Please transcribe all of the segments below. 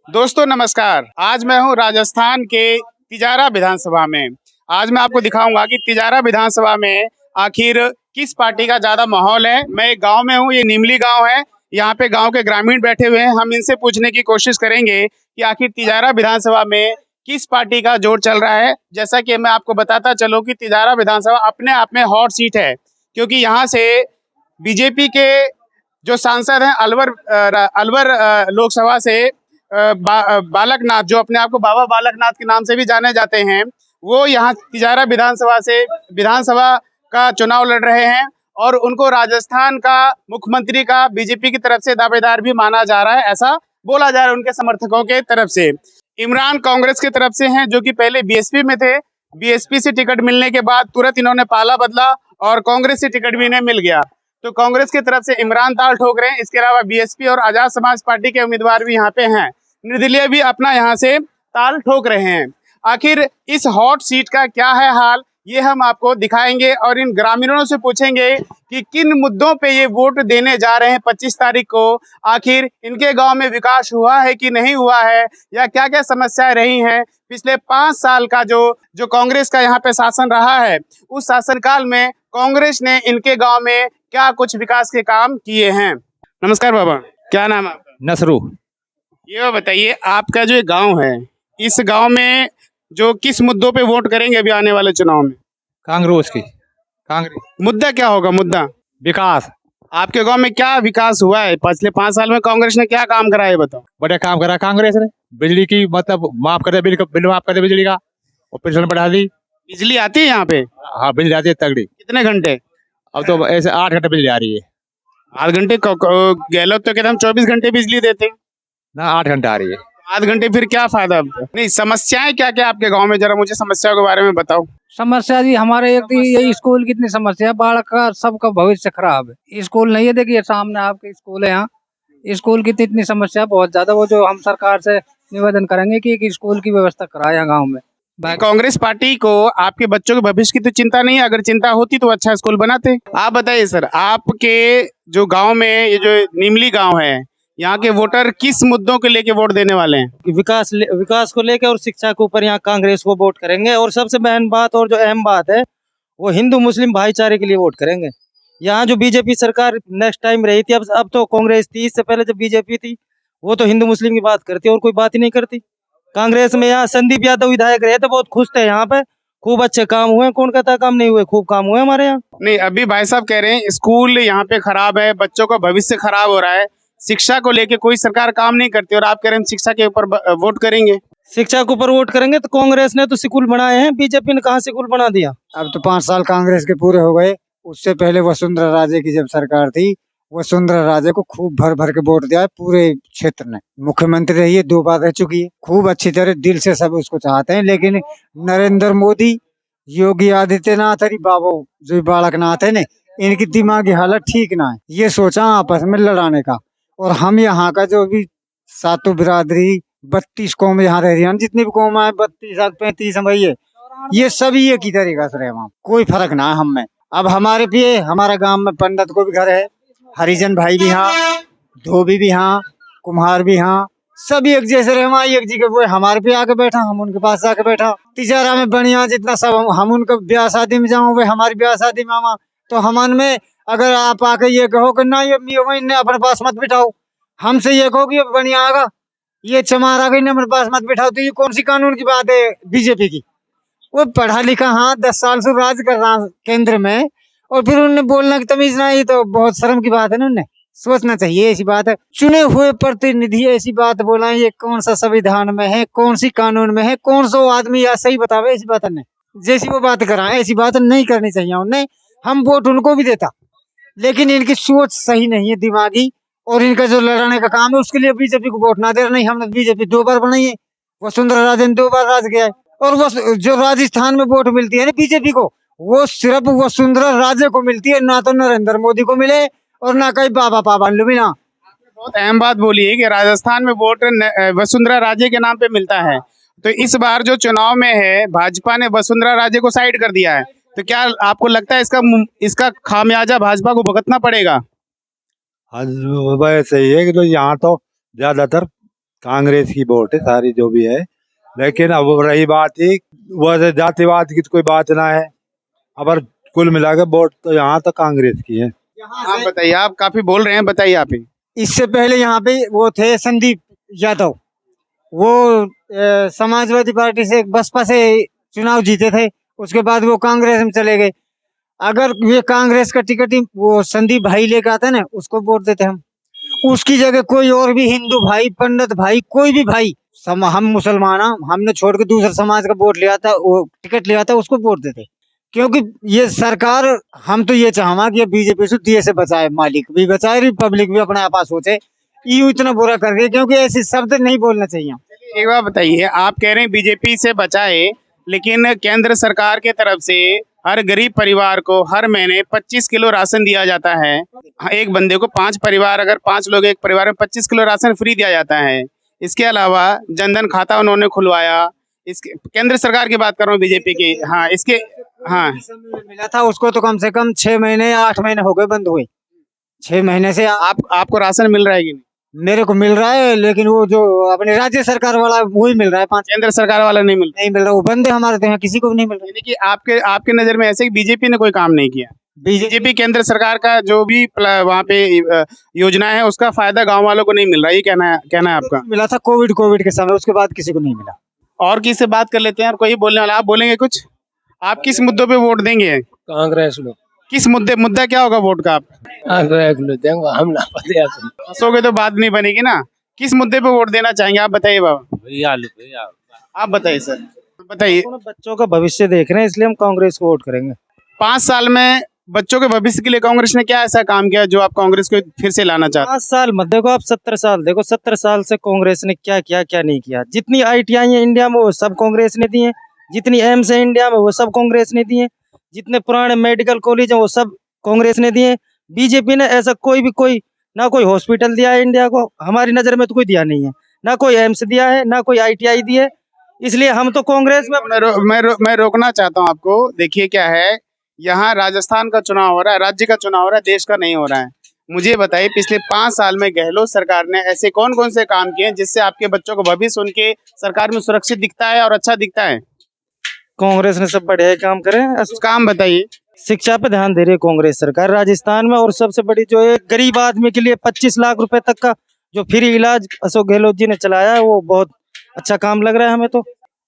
दोस्तों नमस्कार। आज मैं हूं राजस्थान के तिजारा विधानसभा में। आज मैं आपको दिखाऊंगा कि तिजारा विधानसभा में आखिर किस पार्टी का ज्यादा माहौल है। मैं एक गांव में हूं, ये नीमली गांव है। यहाँ पे गांव के ग्रामीण बैठे हुए हैं। हम इनसे पूछने की कोशिश करेंगे कि आखिर तिजारा विधानसभा में किस पार्टी का जोर चल रहा है। जैसा कि मैं आपको बताता चलूं कि तिजारा विधानसभा अपने आप में हॉट सीट है, क्योंकि यहाँ से बीजेपी के जो सांसद हैं अलवर लोकसभा से बालकनाथ, जो अपने आप को बाबा बालकनाथ के नाम से भी जाने जाते हैं, वो यहाँ तिजारा विधानसभा से विधानसभा का चुनाव लड़ रहे हैं और उनको राजस्थान का मुख्यमंत्री का बीजेपी की तरफ से दावेदार भी माना जा रहा है। ऐसा बोला जा रहा है उनके समर्थकों के तरफ से। इमरान कांग्रेस की तरफ से हैं, जो कि पहले बीएसपी में थे। बीएसपी से टिकट मिलने के बाद तुरंत इन्होंने पाला बदला और कांग्रेस से टिकट भी इन्हें मिल गया। तो कांग्रेस की तरफ से इमरान ताल ठोक रहे हैं। इसके अलावा बीएसपी और आजाद समाज पार्टी के उम्मीदवार भी यहाँ पे हैं। निर्दलीय भी अपना यहाँ से ताल ठोक रहे हैं। आखिर इस हॉट सीट का क्या है हाल, ये हम आपको दिखाएंगे और इन ग्रामीणों से पूछेंगे कि किन मुद्दों पे ये वोट देने जा रहे हैं 25 तारीख को। आखिर इनके गांव में विकास हुआ है कि नहीं हुआ है, या क्या क्या समस्याएं रही हैं पिछले 5 साल का जो कांग्रेस का यहाँ पे शासन रहा है। उस शासनकाल में कांग्रेस ने इनके गाँव में क्या कुछ विकास के काम किए हैं। नमस्कार बाबा, क्या नाम है आपका? नसरू। ये बताइए, आपका जो गांव है, इस गांव में जो किस मुद्दों पे वोट करेंगे अभी आने वाले चुनाव में? कांग्रेस की। कांग्रेस। मुद्दा क्या होगा? मुद्दा विकास। आपके गांव में क्या विकास हुआ है पिछले 5 साल में? कांग्रेस ने क्या काम करा है बताओ। बड़े काम करा कांग्रेस ने। बिजली की मतलब माफ कर दे, बिल माफ कर दे बिजली का, और पेंशन बढ़ा दी। बिजली आती है यहाँ पे? हाँ, बिजली आती है तगड़ी। कितने घंटे? अब तो ऐसे 8 घंटे बिजली आ रही है। 8 घंटे? गहलोत तो कहते हम 24 घंटे बिजली देते हैं। ना, 8 घंटे आ रही है। 8 घंटे फिर क्या फायदा? नहीं, समस्याएं क्या क्या आपके गाँव में, जरा मुझे समस्याओं के बारे में बताओ। समस्या जी हमारे एक यही स्कूल की इतनी समस्या है, बालक का सबका भविष्य खराब है। स्कूल नहीं है, देखिए सामने आपके स्कूल है, यहाँ स्कूल की तो इतनी समस्या बहुत ज्यादा। वो जो हम सरकार से निवेदन करेंगे कि एक स्कूल की व्यवस्था कराए यहाँ गाँव में। कांग्रेस पार्टी को आपके बच्चों के भविष्य की तो चिंता नहीं है? अगर चिंता होती तो अच्छा स्कूल बनाते। आप बताइए सर, आपके जो गांव में ये जो नीमली गांव है, यहाँ के वोटर किस मुद्दों को लेके वोट देने वाले हैं? विकास को लेकर और शिक्षा के ऊपर यहाँ कांग्रेस को वोट करेंगे। और सबसे बहन बात और जो अहम बात है, वो हिंदू मुस्लिम भाईचारे के लिए वोट करेंगे। यहाँ जो बीजेपी सरकार नेक्स्ट टाइम रही थी, अब तो कांग्रेस थी। इससे पहले जब बीजेपी थी, वो तो हिंदू मुस्लिम की बात करती और कोई बात ही नहीं करती। कांग्रेस में यहाँ संदीप यादव विधायक रहे थे, बहुत खुश थे यहाँ पे। खूब अच्छे काम हुए, कौन कहता काम नहीं हुए, खूब काम हुए हमारे यहाँ। नहीं, अभी भाई साहब कह रहे हैं स्कूल यहाँ पे खराब है, बच्चों का भविष्य खराब हो रहा है, शिक्षा को लेके कोई सरकार काम नहीं करती, और आप कह रहे हैं शिक्षा के ऊपर वोट करेंगे। शिक्षा के ऊपर वोट करेंगे तो कांग्रेस ने तो स्कूल बनाए हैं, बीजेपी ने कहाँ स्कूल बना दिया। अब तो 5 साल कांग्रेस के पूरे हो गए। उससे पहले वसुंधरा राजे की जब सरकार थी, वसुंधरा राजे को खूब भर भर के वोट दिया है पूरे क्षेत्र ने। मुख्यमंत्री रही है, 2 बार रह चुकी है। खूब अच्छी तरह दिल से सब उसको चाहते हैं। लेकिन नरेंद्र मोदी, योगी आदित्यनाथ, अरे बाबू जो बालकनाथ है ने, इनकी दिमागी हालत ठीक ना है। ये सोचा आपस में लड़ाने का। और हम यहाँ का जो भी सातों बिरादरी 32 कौम यहाँ रह रही है, जितनी भी कौम है 32 35 भैया, ये सभी एक ही तरीका से रहे, वहाँ कोई फर्क ना है हम में। अब हमारे भी हमारा गांव में पंडित को भी घर है, हरिजन भाई भी यहाँ, धोबी भी यहाँ, कुम्हार भी यहाँ, सभी एक जैसे रहे। वहाँ एक जगह वो हमारे पे आके बैठा, हम उनके पास जाके बैठा। तिजारा में बढ़िया जितना सब हम उनका ब्याह शादी में जाऊँ, वे हमारी ब्याह शादी में आवा। तो हमन में अगर आप आके ये कहो कि ना ये इन्हें अपने पास मत बिठाओ, हमसे ये कहो कि ये बढ़िया आगा, ये चमारा गई अपने पास मत बिठाओ, तो ये कौन सी कानून की बात है बीजेपी की? वो पढ़ा लिखा, हाँ 10 साल से राज कर रहा केंद्र में, और फिर उन्हें बोलना की तमीज ना, ये तो बहुत शर्म की बात है ना। उन्हें सोचना चाहिए। ऐसी बात है, चुने हुए प्रतिनिधि ऐसी बात बोला, ये कौन सा संविधान में है, कौन सी कानून में है, कौन सा आदमी या सही बतावे? ऐसी बात नहीं, जैसी वो बात करा ऐसी बात नहीं करनी चाहिए उन्हें। हम वोट उनको भी देता, लेकिन इनकी सोच सही नहीं है दिमागी, और इनका जो लड़ाने का काम है उसके लिए बीजेपी को वोट ना दे। नहीं, हमने बीजेपी 2 बार बनाई है, वसुंधरा राजे ने 2 बार राज किया है। और वो जो राजस्थान में वोट मिलती है ना बीजेपी को, वो सिर्फ वसुंधरा राजे को मिलती है, ना तो नरेंद्र मोदी को मिले और ना कहीं बाबा पाबांडू भी ना। बहुत अहम बात बोली है कि राजस्थान में वोट वसुंधरा राजे के नाम पे मिलता है। तो इस बार जो चुनाव में है, भाजपा ने वसुंधरा राजे को साइड कर दिया है। तो क्या आपको लगता है इसका खामियाजा भाजपा को भुगतना पड़ेगा? हाँ, वैसे ही है कि तो यहाँ तो ज्यादातर कांग्रेस की वोट है सारी जो भी है। लेकिन अब रही बात ही वो जातिवाद की तो कोई बात ना है। अब कुल मिला के वोट तो यहाँ तो कांग्रेस की है। आप बताइए, आप काफी बोल रहे हैं, बताइए आप ही। इससे पहले यहाँ पे वो थे संदीप यादव, वो समाजवादी पार्टी से बसपा से चुनाव जीते थे, उसके बाद वो कांग्रेस में चले गए। अगर ये कांग्रेस का टिकट ही वो संदीप भाई लेके आता ना, उसको वोट देते हम। उसकी जगह कोई और भी हिंदू भाई, पंडित भाई, कोई भी भाई, हम मुसलमान हमने छोड़ के दूसरे समाज का वोट लिया था, वो टिकट लिया था, उसको वोट देते। क्योंकि ये सरकार, हम तो ये चाहवा कि ये बीजेपी से दिए से बचाए, मालिक भी बचाए, रिपब्लिक भी अपने आप सोचे। यू इतना बुरा कर रही है, क्योंकि ऐसे शब्द नहीं बोलना चाहिए। एक बात बताइए, आप कह रहे हैं बीजेपी से बचाए, लेकिन केंद्र सरकार के तरफ से हर गरीब परिवार को हर महीने 25 किलो राशन दिया जाता है। एक बंदे को 5 परिवार, अगर 5 लोग एक परिवार में 25 किलो राशन फ्री दिया जाता है। इसके अलावा जनधन खाता उन्होंने खुलवाया। इसके केंद्र सरकार की बात कर रहा हूँ, बीजेपी की। हाँ, इसके हाँ मिला था उसको तो कम से कम 6 महीने या 8 महीने हो गए बंद हुए। 6 महीने से आपको राशन मिल रहा है कि नहीं? मेरे को मिल रहा है, लेकिन वो जो अपने राज्य सरकार वाला वही मिल रहा है। 5 केंद्र सरकार वाला नहीं मिल नहीं मिल रहा, वो बंद है हमारे तो यहाँ, किसी को भी नहीं मिल रहा। यानी कि आपके नजर में ऐसे बीजेपी ने कोई काम नहीं किया। बीजेपी केंद्र सरकार का जो भी वहाँ पे योजना है, उसका फायदा गांव वालों को नहीं मिल रहा, ये कहना है आपका? मिला था कोविड के समय, उसके बाद किसी को नहीं मिला। और किससे बात कर लेते हैं, और कोई बोलने वाला? आप बोलेंगे कुछ? आप किस मुद्दों पे वोट देंगे? कांग्रेस लोग। किस मुद्दा क्या होगा वोट का? आप कांग्रेस लोग देंगे, हम ना पता। हंसोगे तो बात नहीं बनेगी ना। किस मुद्दे पे वोट देना चाहेंगे, आप बताइए बाबा। भैया आप बताइए सर, बताइए। बच्चों का भविष्य देख रहे हैं, इसलिए हम कांग्रेस को वोट करेंगे। 5 साल में बच्चों के भविष्य के लिए कांग्रेस ने क्या ऐसा काम किया जो आप कांग्रेस को फिर से लाना चाहते? 5 साल मत देखो, आप 70 साल देखो। 70 साल से कांग्रेस ने क्या किया, क्या नहीं किया। जितनी ITI है इंडिया में, वो सब कांग्रेस ने दी है। जितनी एम्स है इंडिया में, वो सब कांग्रेस ने दी है। जितने पुराने मेडिकल कॉलेज हैं, वो सब कांग्रेस ने दिए। बीजेपी ने ऐसा कोई ना कोई हॉस्पिटल दिया है इंडिया को, हमारी नजर में तो कोई दिया नहीं है। ना कोई एम्स दिया है, ना कोई ITI दी है। इसलिए हम तो कांग्रेस में मैं रोकना चाहता हूँ आपको। देखिए क्या है, यहाँ राजस्थान का चुनाव हो रहा है, राज्य का चुनाव हो रहा है, देश का नहीं हो रहा है। मुझे बताइए, पिछले 5 साल में गहलोत सरकार ने ऐसे कौन कौन से काम किए जिससे आपके बच्चों को भविष्य उनके सरकार में सुरक्षित दिखता है और अच्छा दिखता है? कांग्रेस ने सब बढ़िया काम करे। कुछ काम बताइए। शिक्षा पे ध्यान दे रही है कांग्रेस सरकार राजस्थान में। और सबसे बड़ी जो है, गरीब आदमी के लिए 25 लाख रुपए तक का जो फ्री इलाज अशोक गहलोत जी ने चलाया है, वो बहुत अच्छा काम लग रहा है हमें तो।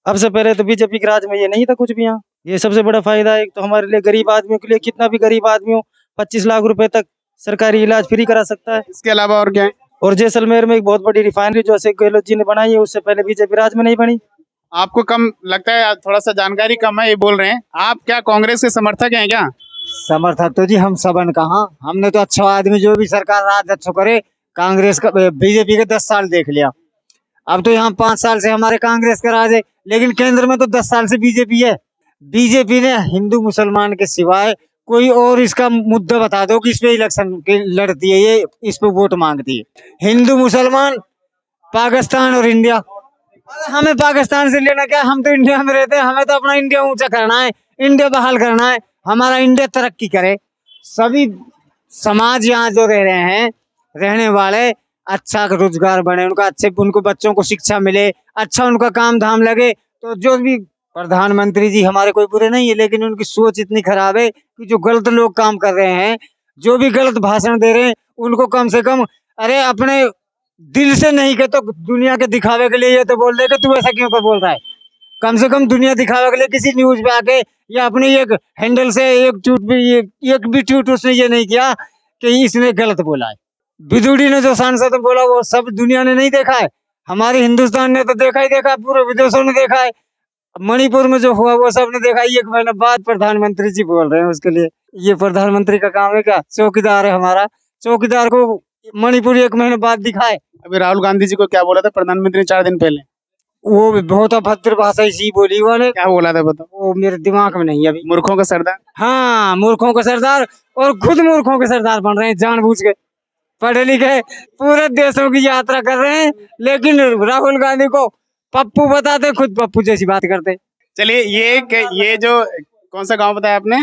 अब से पहले तो बीजेपी के राज में ये नहीं था कुछ भी। यहाँ ये सबसे बड़ा फायदा है। एक तो हमारे लिए गरीब आदमियों के लिए, कितना भी गरीब आदमी हो, 25 लाख रुपए तक सरकारी इलाज फ्री करा सकता है। इसके अलावा और क्या है? और जैसलमेर में एक बहुत बड़ी रिफाइनरी जो अशोक गहलोत जी ने बनाई है, उससे पहले बीजेपी राज में नहीं बनी। आपको कम लगता है, थोड़ा सा जानकारी कम है ये बोल रहे हैं। आप क्या कांग्रेस के समर्थक हैं क्या? समर्थक तो जी हम सबन कहा, हमने तो अच्छा आदमी जो भी सरकार राज अच्छा करे। कांग्रेस का, बीजेपी के 10 साल देख लिया। अब तो यहाँ 5 साल से हमारे कांग्रेस का राज है, लेकिन केंद्र में तो 10 साल से बीजेपी है। बीजेपी ने हिंदू मुसलमान के सिवाय कोई और इसका मुद्दा बता दो कि इस पे इलेक्शन लड़ती है, ये इस पे वोट मांगती है। हिंदू मुसलमान, पाकिस्तान और इंडिया। हमें पाकिस्तान से लेना क्या, हम तो इंडिया में रहते हैं। हमें तो अपना इंडिया ऊंचा करना है, इंडिया बहाल करना है, हमारा इंडिया तरक्की करे। सभी समाज यहाँ जो रह रहे हैं, रहने वाले अच्छा रोजगार बने, उनका अच्छे, उनको बच्चों को शिक्षा मिले, अच्छा उनका काम धाम लगे। तो जो भी प्रधानमंत्री जी हमारे कोई बुरे नहीं है, लेकिन उनकी सोच इतनी खराब है कि जो गलत लोग काम कर रहे हैं, जो भी गलत भाषण दे रहे हैं, उनको कम से कम अरे अपने दिल से नहीं के तो दुनिया के दिखावे के लिए ये तो बोल दे कि तू ऐसा क्यों कर बोल रहा है। कम से कम दुनिया दिखावे के लिए किसी न्यूज पे आके या अपनी एक हैंडल से एक भी ट्वीट उसने ये नहीं किया कि इसने गलत बोला है। बिदुड़ी ने जो सांसद बोला वो सब दुनिया ने नहीं देखा है, हमारे हिंदुस्तान ने तो देखा ही देखा, पूरे विदेशों ने देखा है। मणिपुर में जो हुआ वो सब ने देखा। 1 महीने बाद प्रधानमंत्री जी बोल रहे हैं उसके लिए। ये प्रधानमंत्री का काम है क्या? चौकीदार है हमारा, चौकीदार को मणिपुर 1 महीने बाद दिखाए। अभी राहुल गांधी जी को क्या बोला था प्रधानमंत्री ने 4 दिन पहले? वो भी बहुत अभद्र भाषा इसी बोली वाले। क्या बोला था बताओ? वो मेरे दिमाग में नहीं है अभी। मूर्खों का सरदार। हाँ, मूर्खों का सरदार, और खुद मूर्खों के सरदार बन रहे हैं जानबूझ के। पढ़े लिखे पूरे देशों की यात्रा कर रहे हैं, लेकिन राहुल गांधी को पप्पू बताते, खुद पप्पू जैसी बात करते। चलिए, ये जो कौन सा गांव बताया आपने?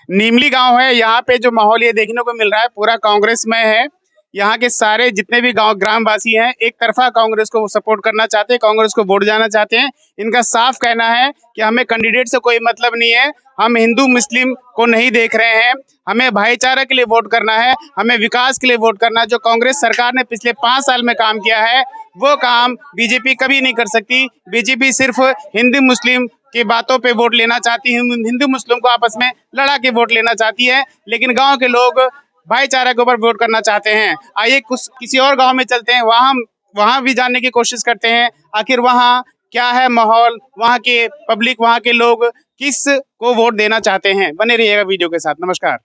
नीमली गांव है। यहाँ पे जो माहौल ये देखने को मिल रहा है पूरा कांग्रेस में है। यहाँ के सारे जितने भी गांव ग्रामवासी हैं एक तरफा कांग्रेस को सपोर्ट करना चाहते हैं, कांग्रेस को वोट जाना चाहते हैं। इनका साफ कहना है कि हमें कैंडिडेट से कोई मतलब नहीं है, हम हिंदू मुस्लिम को नहीं देख रहे हैं, हमें भाईचारा के लिए वोट करना है, हमें विकास के लिए वोट करना है। जो कांग्रेस सरकार ने पिछले 5 साल में काम किया है वो काम बीजेपी कभी नहीं कर सकती। बीजेपी सिर्फ हिंदू मुस्लिम की बातों पे वोट लेना चाहती है, हिंदू मुस्लिम को आपस में लड़ा के वोट लेना चाहती है, लेकिन गांव के लोग भाईचारा के ऊपर वोट करना चाहते हैं। आइए कुछ किसी और गांव में चलते हैं, वहां भी जानने की कोशिश करते हैं आखिर वहां क्या है माहौल, वहां के पब्लिक, वहां के लोग किस को वोट देना चाहते हैं। बने रहिएगा वीडियो के साथ। नमस्कार।